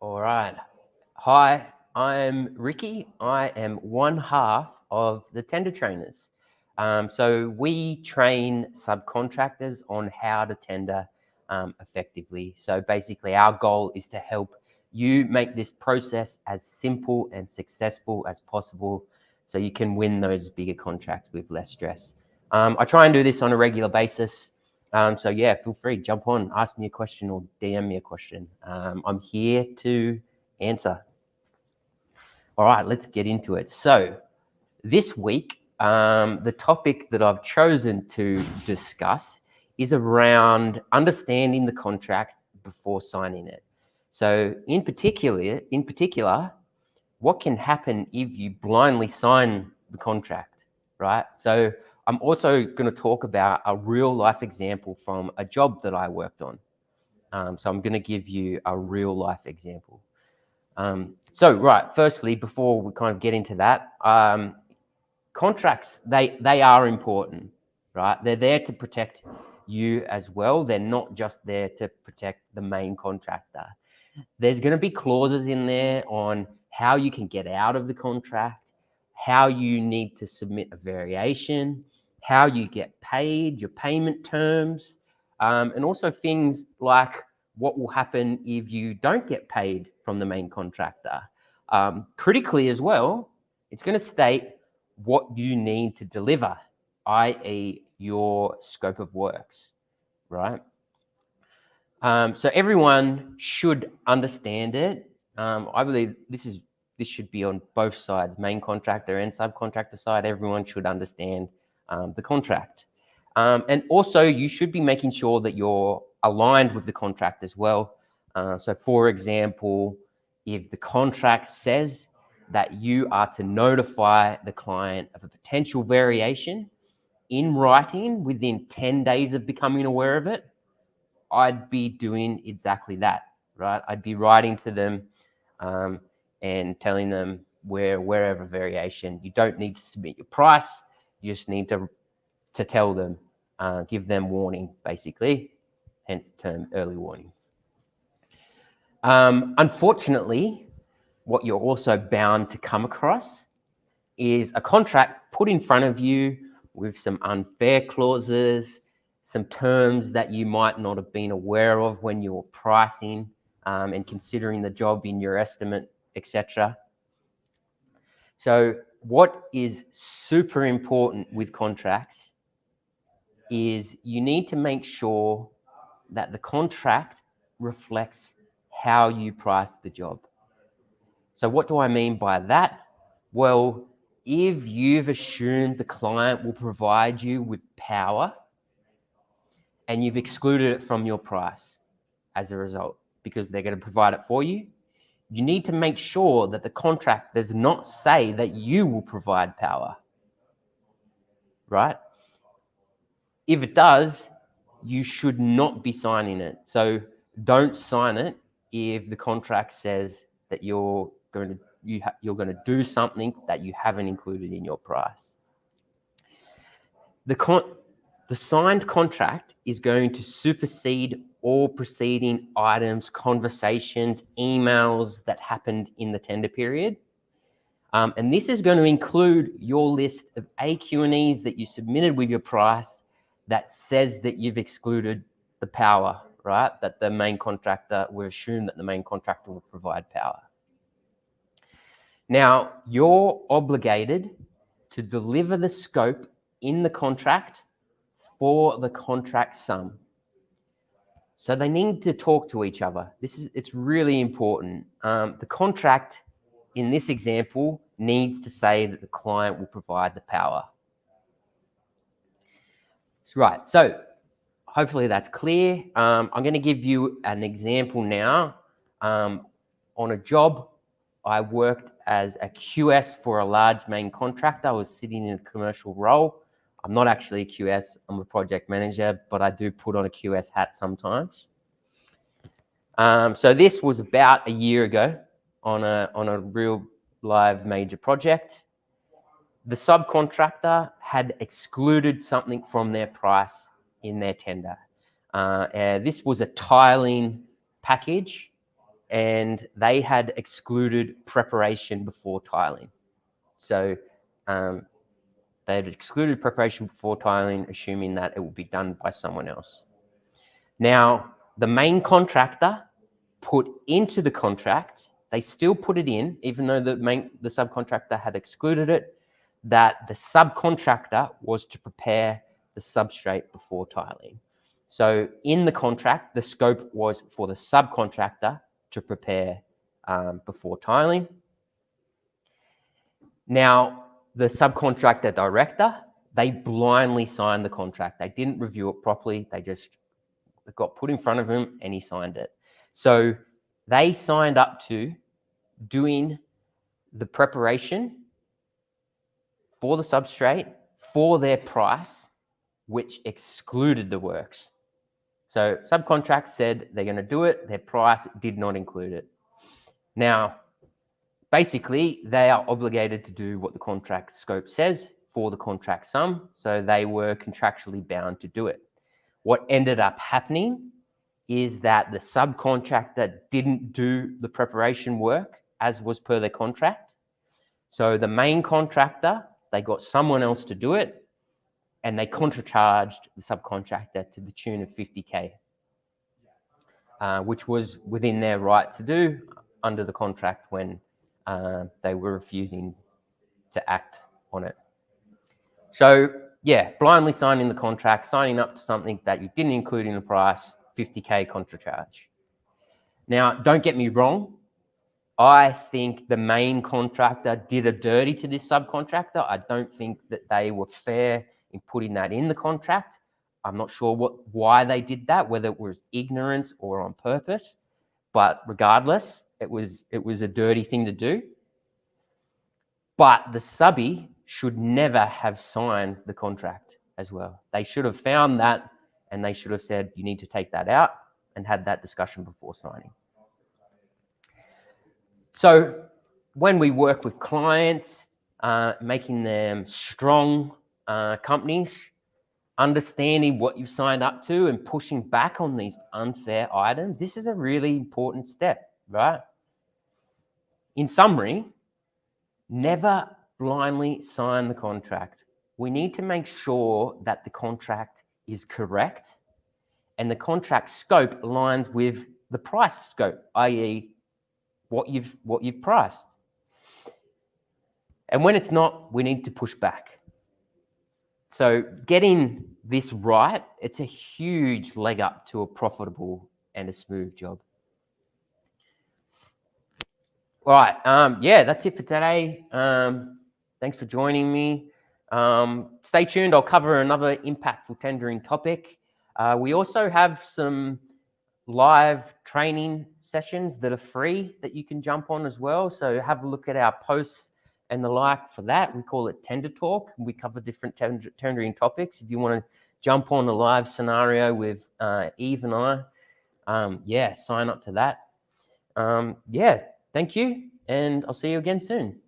All right. Hi, I'm Ricky. I am one half of the tender trainers. So we train subcontractors on how to tender effectively. So basically, our goal is to help you make this process as simple and successful as possible so you can win those bigger contracts with less stress. I try and do this on a regular basis. So yeah, feel free, jump on, ask me a question or DM me a question. I'm here to answer. All right, let's get into it. So this week, the topic that I've chosen to discuss is around understanding the contract before signing it. So in particular, what can happen if you blindly sign the contract, right? So I'm also going to talk about a real life example from a job that I worked on. So I'm going to give you a real life example. Firstly, before we kind of get into that, contracts, they are important, right? They're there to protect you as well. They're not just there to protect the main contractor. There's going to be clauses in there on how you can get out of the contract, how you need to submit a variation, how you get paid, your payment terms, and also things like what will happen if you don't get paid from the main contractor. Critically as well, it's going to state what you need to deliver, i.e. your scope of works, right? So everyone should understand it. I believe this should be on both sides, main contractor and subcontractor side. Everyone should understand the contract. And also you should be making sure that you're aligned with the contract as well. So for example, if the contract says that you are to notify the client of a potential variation in writing within 10 days of becoming aware of it, I'd be doing exactly that, right? I'd be writing to them and telling them wherever variation. You don't need to submit your price. You just need to tell them, give them warning, basically, hence the term early warning. Unfortunately, what you're also bound to come across is a contract put in front of you with some unfair clauses, some terms that you might not have been aware of when you were pricing and considering the job in your estimate, etc. So what is super important with contracts is you need to make sure that the contract reflects how you price the job. So what do I mean by that? Well, if you've assumed the client will provide you with power and you've excluded it from your price as a result because they're going to provide it for you, you need to make sure that the contract does not say that you will provide power, right? If it does, you should not be signing it. So don't sign it if the contract says that you're going to do something that you haven't included in your price. The signed contract is going to supersede all preceding items, conversations, emails that happened in the tender period. And this is going to include your list of AQ&Es that you submitted with your price that says that you've excluded the power, right? That the main contractor, we assume that the main contractor will provide power. Now, you're obligated to deliver the scope in the contract for the contract sum. So they need to talk to each other. It's really important. The contract in this example needs to say that the client will provide the power. Right, so hopefully that's clear. I'm going to give you an example now. On a job, I worked as a QS for a large main contractor. I was sitting in a commercial role. I'm not actually a QS, I'm a project manager, but I do put on a QS hat sometimes. So this was about a year ago on a real live major project. The subcontractor had excluded something from their price in their tender. This was a tiling package, and they had excluded preparation before tiling. So they had excluded preparation before tiling, assuming that it would be done by someone else. Now, the main contractor put into the contract, they still put it in, even though the subcontractor had excluded it, that the subcontractor was to prepare the substrate before tiling. So in the contract, the scope was for the subcontractor to prepare before tiling. Now, the subcontractor director, they blindly signed the contract. They didn't review it properly. They just got put in front of him and he signed it. So they signed up to doing the preparation for the substrate for their price, which excluded the works. So subcontract said they're going to do it. Their price did not include it. Now, basically, they are obligated to do what the contract scope says for the contract sum. So they were contractually bound to do it. What ended up happening is that the subcontractor didn't do the preparation work as was per their contract. So the main contractor, they got someone else to do it, and they contracharged the subcontractor to the tune of $50K, which was within their right to do under the contract when they were refusing to act on it. So yeah, blindly signing the contract, signing up to something that you didn't include in the price, $50K contracharge. Now, don't get me wrong. I think the main contractor did a dirty to this subcontractor. I don't think that they were fair in putting that in the contract. I'm not sure why they did that, whether it was ignorance or on purpose. But regardless, it was a dirty thing to do. But the subby should never have signed the contract as well. They should have found that and they should have said, you need to take that out, and had that discussion before signing. So when we work with clients, making them strong companies, understanding what you've signed up to and pushing back on these unfair items, this is a really important step, right? In summary, never blindly sign the contract. We need to make sure that the contract is correct and the contract scope aligns with the price scope, i.e., what you've priced. And when it's not, we need to push back. So getting this right, it's a huge leg up to a profitable and a smooth job. All right, yeah, that's it for today. Thanks for joining me. Stay tuned, I'll cover another impactful tendering topic. We also have some live training sessions that are free that you can jump on as well. So have a look at our posts and the like for that. We call it Tender Talk. We cover different tendering topics. If you want to jump on a live scenario with Eve and I, yeah, sign up to that. Yeah, thank you, and I'll see you again soon.